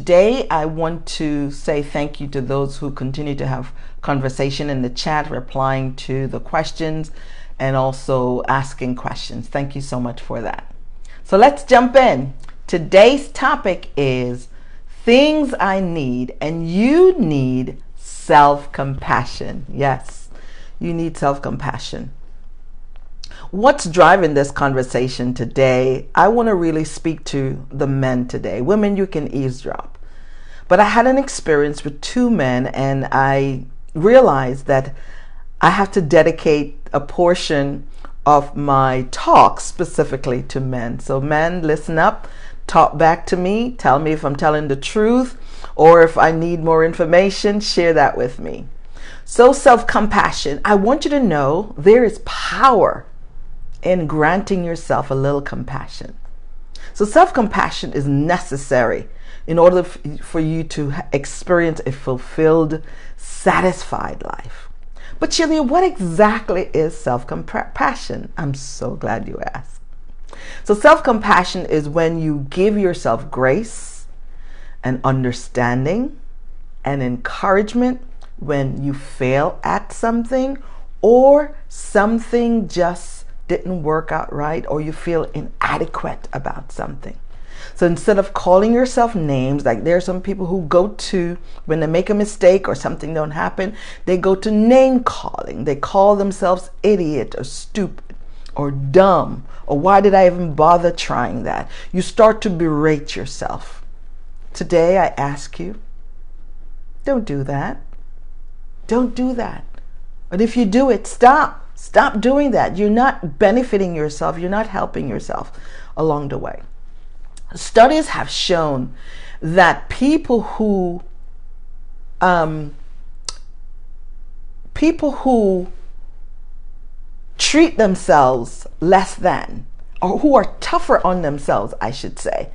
today I want to say thank you to those who continue to have conversation in the chat, replying to the questions and also asking questions. Thank you so much for that. So let's jump in. Today's topic is things I need, and you need self-compassion. Yes, you need self-compassion. What's driving this conversation today? I want to really speak to the men today. Women, you can eavesdrop. But I had an experience with two men, and I realized that I have to dedicate a portion of my talk specifically to men. So men, listen up, talk back to me, tell me if I'm telling the truth, or if I need more information, share that with me. So self-compassion, I want you to know there is power in granting yourself a little compassion. So self-compassion is necessary in order for you to experience a fulfilled, satisfied life. But Sheila, what exactly is self-compassion? I'm so glad you asked. So self-compassion is when you give yourself grace and understanding and encouragement when you fail at something or something just didn't work out right, or you feel inadequate about something. So instead of calling yourself names, like there are some people who go to, when they make a mistake or something don't happen, they go to name calling. They call themselves idiot or stupid or dumb, or why did I even bother trying that? You start to berate yourself. Today I ask you, don't do that. Don't do that. And if you do it, stop. Stop doing that. You're not benefiting yourself. You're not helping yourself along the way. Studies have shown that people who treat themselves less than, or who are tougher on themselves, I should say,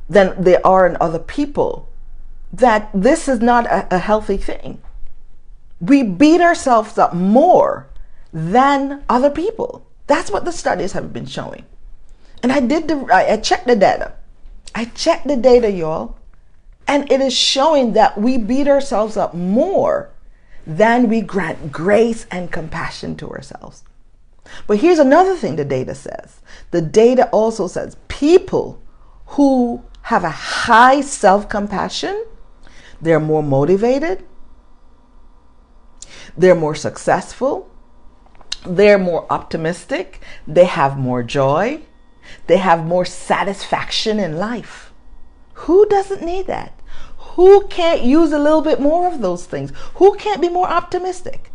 than they are in other people, that this is not a healthy thing. We beat ourselves up more than other people. That's what the studies have been showing. And I checked the data. I checked the data, y'all. And it is showing that we beat ourselves up more than we grant grace and compassion to ourselves. But here's another thing the data says. The data also says people who have a high self-compassion, they're more motivated, they're more successful, they're more optimistic, they have more joy, they have more satisfaction in life. Who doesn't need that? Who can't use a little bit more of those things? Who can't be more optimistic?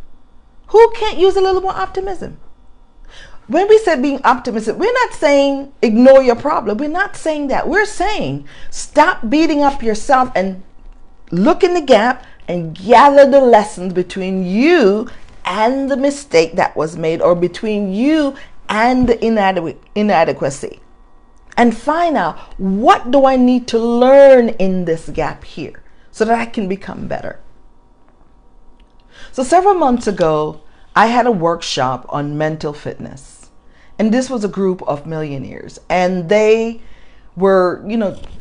Who can't use a little more optimism? When we say being optimistic, we're not saying ignore your problem. We're not saying that. We're saying stop beating up yourself and look in the gap and gather the lessons between you and the mistake that was made, or between you and the inadequacy, and find out, what do I need to learn in this gap here so that I can become better? So several months ago, I had a workshop on mental fitness, and this was a group of millionaires, and they were,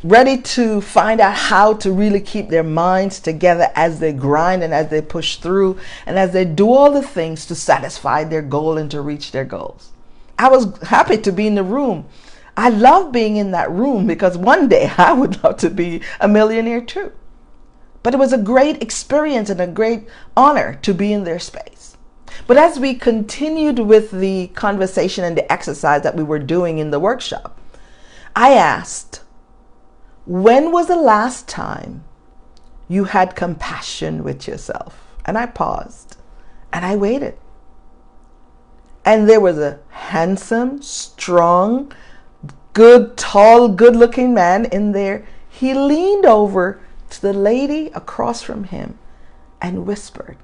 ready to find out how to really keep their minds together as they grind and as they push through and as they do all the things to satisfy their goal and to reach their goals. I was happy to be in the room. I love being in that room because one day I would love to be a millionaire too. But it was a great experience and a great honor to be in their space. But as we continued with the conversation and the exercise that we were doing in the workshop, I asked, when was the last time you had compassion with yourself? And I paused and I waited. And there was a handsome, strong, good, tall, good-looking man in there. He leaned over to the lady across from him and whispered,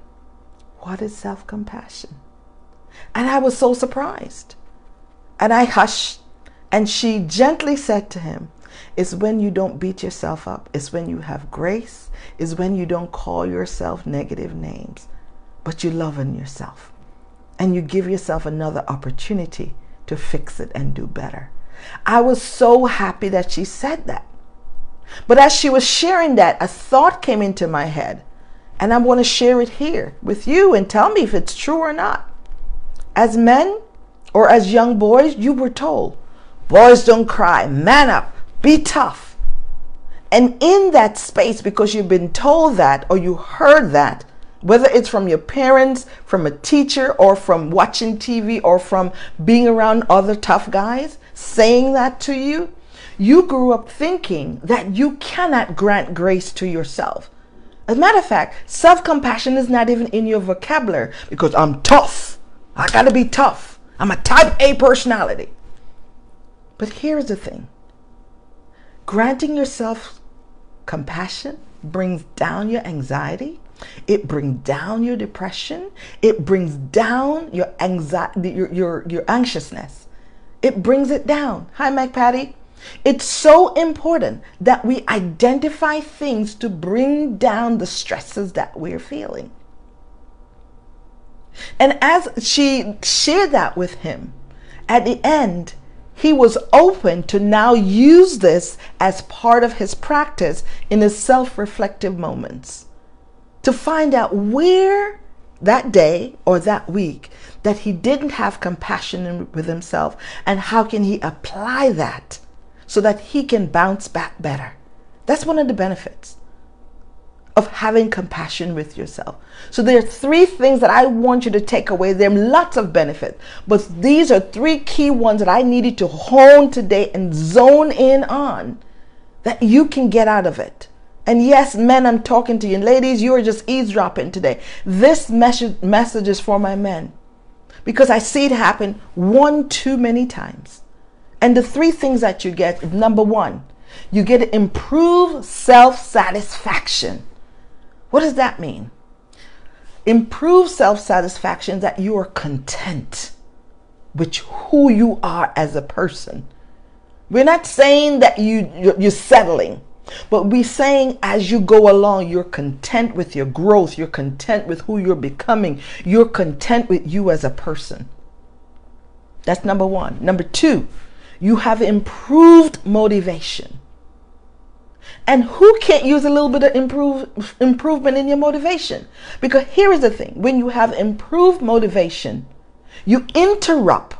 "What is self-compassion?" And I was so surprised. And I hushed. And she gently said to him, "It's when you don't beat yourself up. It's when you have grace. It's when you don't call yourself negative names, but you love on yourself. And you give yourself another opportunity to fix it and do better." I was so happy that she said that. But as she was sharing that, a thought came into my head, and I want to share it here with you and tell me if it's true or not. As men or as young boys, you were told, boys don't cry, man up, be tough. And in that space, because you've been told that or you heard that, whether it's from your parents, from a teacher, or from watching TV, or from being around other tough guys saying that to you, you grew up thinking that you cannot grant grace to yourself. As a matter of fact, self-compassion is not even in your vocabulary because I'm tough. I gotta be tough. I'm a type A personality. But here's the thing. Granting yourself compassion brings down your anxiety. It brings down your depression. It brings down your anxiety, your anxiousness. It brings it down. Hi, Mac Patty. It's so important that we identify things to bring down the stresses that we're feeling. And as she shared that with him, at the end, he was open to now use this as part of his practice in his self-reflective moments, to find out where that day or that week that he didn't have compassion with himself, and how can he apply that so that he can bounce back better. That's one of the benefits of having compassion with yourself. So there are 3 things that I want you to take away. There are lots of benefits, but these are 3 key ones that I needed to hone today and zone in on that you can get out of it. And yes, men, I'm talking to you. And ladies, you are just eavesdropping today. This message is for my men, because I see it happen one too many times. And the 3 things that you get, number 1, you get improved self-satisfaction. What does that mean? Improved self-satisfaction, that you are content with who you are as a person. We're not saying that you're settling, but we're saying as you go along, you're content with your growth. You're content with who you're becoming. You're content with you as a person. That's number 1. Number 2, you have improved motivation. And who can't use a little bit of improvement in your motivation? Because here is the thing. When you have improved motivation, you interrupt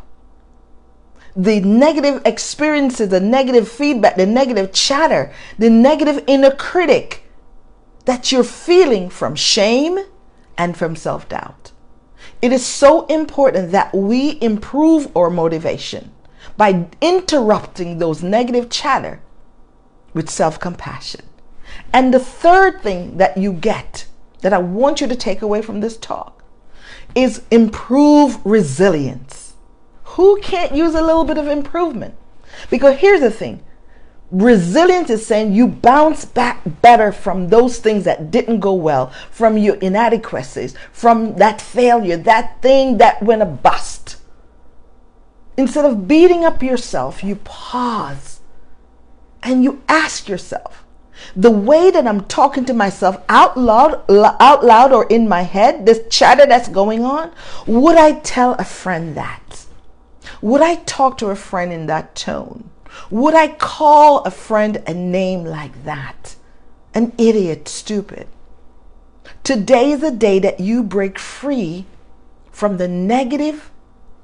the negative experiences, the negative feedback, the negative chatter, the negative inner critic that you're feeling from shame and from self-doubt. It is so important that we improve our motivation by interrupting those negative chatter with self-compassion. And the third thing that you get, that I want you to take away from this talk, is improve resilience. Who can't use a little bit of improvement? Because here's the thing. Resilience is saying you bounce back better from those things that didn't go well, from your inadequacies, from that failure, that thing that went a bust. Instead of beating up yourself, you pause and you ask yourself, the way that I'm talking to myself out loud or in my head, this chatter that's going on, would I tell a friend that? Would I talk to a friend in that tone? Would I call a friend a name like that? An idiot, stupid. Today is the day that you break free from the negative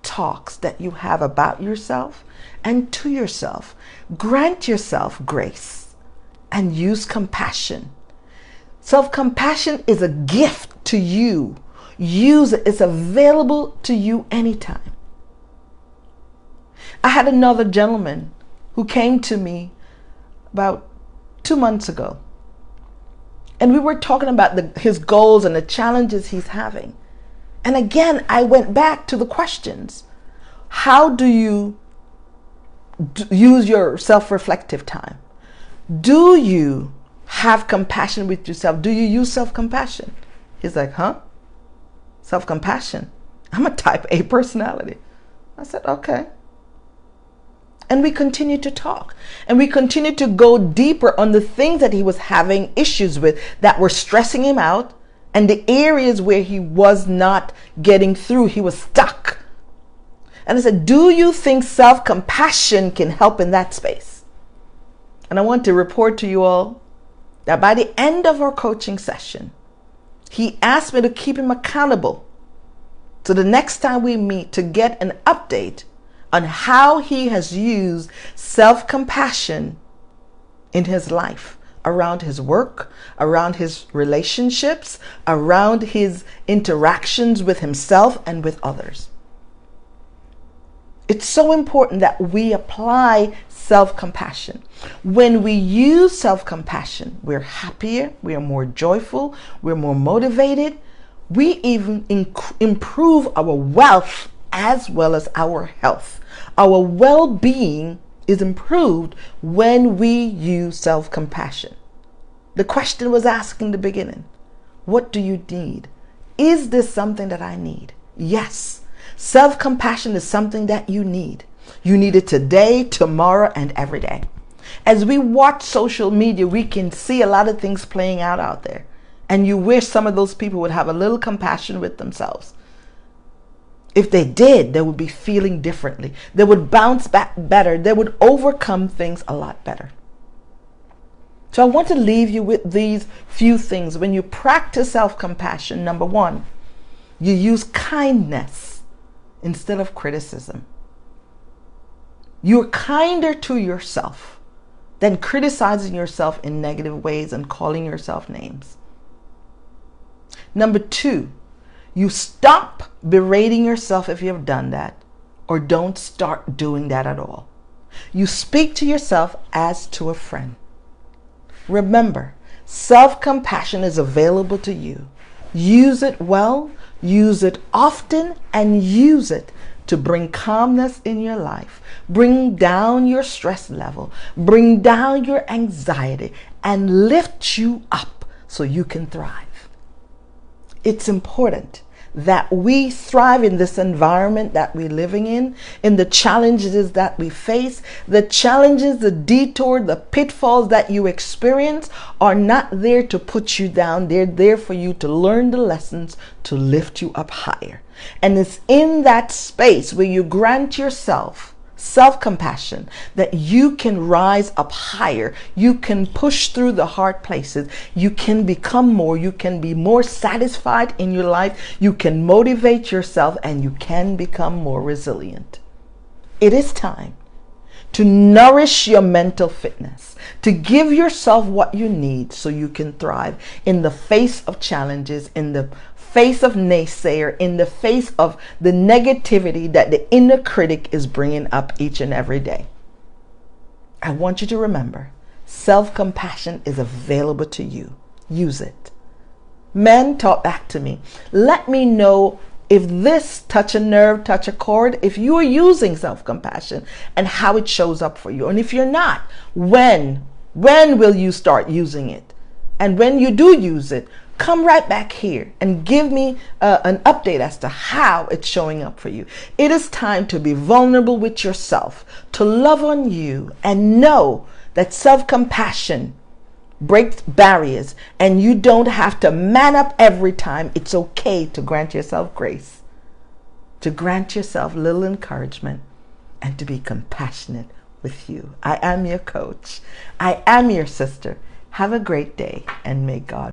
talks that you have about yourself and to yourself. Grant yourself grace and use compassion. Self-compassion is a gift to you. Use it. It's available to you anytime. I had another gentleman who came to me about 2 months ago. And we were talking about his goals and the challenges he's having. And again, I went back to the questions. How do you use your self-reflective time? Do you have compassion with yourself? Do you use self-compassion? He's like, huh? Self-compassion? I'm a type A personality. I said, okay. And we continued to talk. And we continued to go deeper on the things that he was having issues with that were stressing him out, and the areas where he was not getting through. He was stuck. And I said, do you think self-compassion can help in that space? And I want to report to you all that by the end of our coaching session, he asked me to keep him accountable to the next time we meet to get an update on how he has used self-compassion in his life, around his work, around his relationships, around his interactions with himself and with others. It's so important that we apply self-compassion. When we use self-compassion, we're happier, we are more joyful, we're more motivated. We even improve our wealth as well as our health. Our well-being is improved when we use self-compassion. The question was asked in the beginning, what do you need? Is this something that I need? Yes. Self-compassion is something that you need. You need it today, tomorrow, and every day. As we watch social media, we can see a lot of things playing out there. And you wish some of those people would have a little compassion with themselves. If they did, they would be feeling differently. They would bounce back better. They would overcome things a lot better. So I want to leave you with these few things. When you practice self-compassion, number one, you use kindness instead of criticism. You're kinder to yourself than criticizing yourself in negative ways and calling yourself names. Number two, you stop berating yourself if you have done that, or don't start doing that at all. You speak to yourself as to a friend. Remember, self-compassion is available to you. Use it well, use it often, and use it to bring calmness in your life, bring down your stress level, bring down your anxiety, and lift you up so you can thrive. It's important that we thrive in this environment that we're living in the challenges that we face. The challenges, the detour, the pitfalls that you experience are not there to put you down. They're there for you to learn the lessons to lift you up higher. And it's in that space where you grant yourself self-compassion that you can rise up higher. You can push through the hard places. You can become more. You can be more satisfied in your life. You can motivate yourself, and you can become more resilient. It is time to nourish your mental fitness, to give yourself what you need so you can thrive in the face of challenges, in the face of naysayer, in the face of the negativity that the inner critic is bringing up each and every day. I want you to remember, self-compassion is available to you. Use it. Men, talk back to me. Let me know if this touch a nerve, touch a chord, if you are using self-compassion and how it shows up for you. And if you're not, when will you start using it? And when you do use it, come right back here and give me an update as to how it's showing up for you. It is time to be vulnerable with yourself, to love on you, and know that self-compassion breaks barriers, and you don't have to man up every time. It's okay to grant yourself grace, to grant yourself little encouragement, and to be compassionate with you. I am your coach. I am your sister. Have a great day, and may God